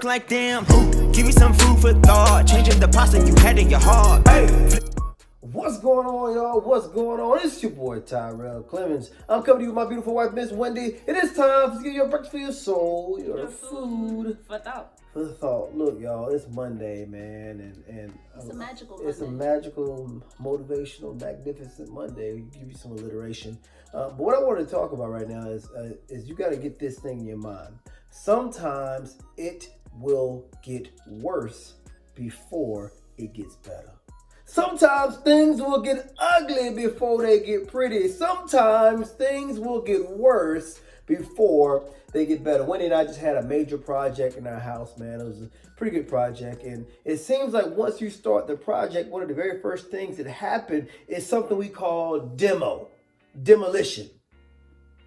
like damn. Give me some food for thought. Changing the pasta you had in your heart. Hey. What's going on, y'all? What's going on? It's your boy Tyrell Clemens. I'm coming to you with my beautiful wife, Miss Wendy. It is time to give you a breakfast for your soul, your food for thought. For the thought. Look, y'all, it's Monday, man, and it's a magical It's Monday. A magical, motivational, magnificent Monday. We give you some alliteration. But what I want to talk about right now is you got to get this thing in your mind. Sometimes it will get worse before it gets better. Sometimes things will get ugly before they get pretty. Sometimes things will get worse before they get better. Wendy and I just had a major project in our house, man. It was a pretty good project. And it seems like once you start the project, one of the very first things that happen is something we call demolition.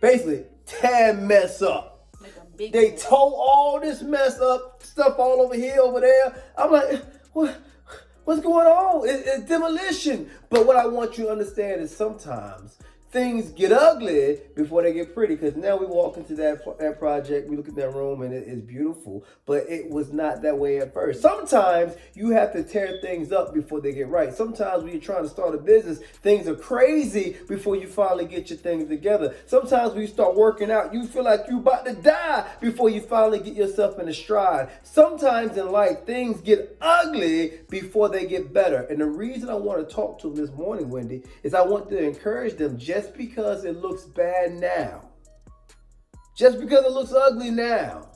Basically, tear mess up. They tore all this mess up, stuff all over here, over there. I'm like, what's going on? It's demolition. But what I want you to understand is sometimes things get ugly before they get pretty. Because now we walk into that project, we look at that room, and it is beautiful. But it was not that way at first. Sometimes you have to tear things up before they get right. Sometimes when you're trying to start a business, things are crazy before you finally get your things together. Sometimes when you start working out, you feel like you're about to die before you finally get yourself in a stride. Sometimes in life, things get ugly before they get better. And the reason I want to talk to them this morning, Wendy, is I want to encourage them just because it looks bad now, just because it looks ugly now,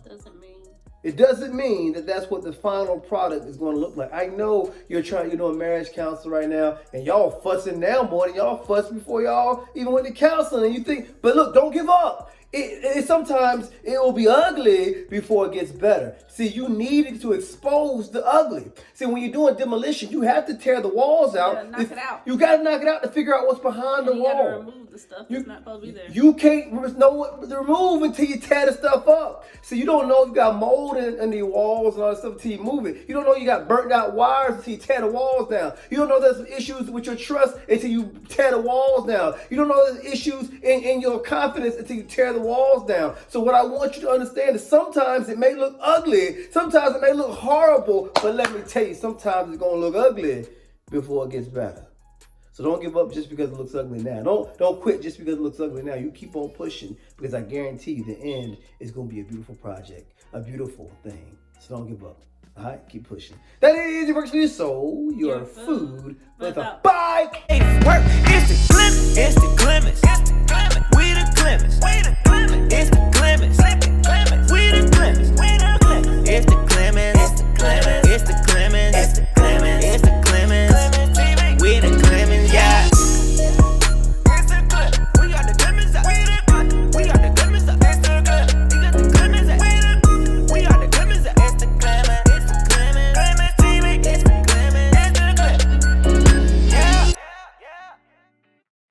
it doesn't mean that that's what the final product is going to look like. I know you're doing marriage counseling right now, and y'all fussing now more than y'all fussed before y'all even went to counseling. And you think, but look, don't give up. Sometimes it will be ugly before it gets better. See, you needed to expose the ugly. See, when you're doing demolition, you have to tear the walls out. You gotta knock it out. You got to knock it out to figure out what's behind the wall. You got to remove the stuff that's not supposed to be there. You can't know what to remove until you tear the stuff up. So you don't know you got mold in the walls and all that stuff until you move it. You don't know you got burnt out wires until you tear the walls down. You don't know there's issues with your trust until you tear the walls down. You don't know there's issues in your confidence until you tear the walls down. So what I want you to understand is sometimes it may look ugly, sometimes it may look horrible, but let me tell you, sometimes it's going to look ugly before it gets better. So don't give up just because it looks ugly now. Don't quit just because it looks ugly now. You keep on pushing, because I guarantee you the end is going to be a beautiful project, a beautiful thing. So don't give up. All right, keep pushing. That is your works for your soul, your food for thought. Bye. Work, it's the Clemens, we the Clemens.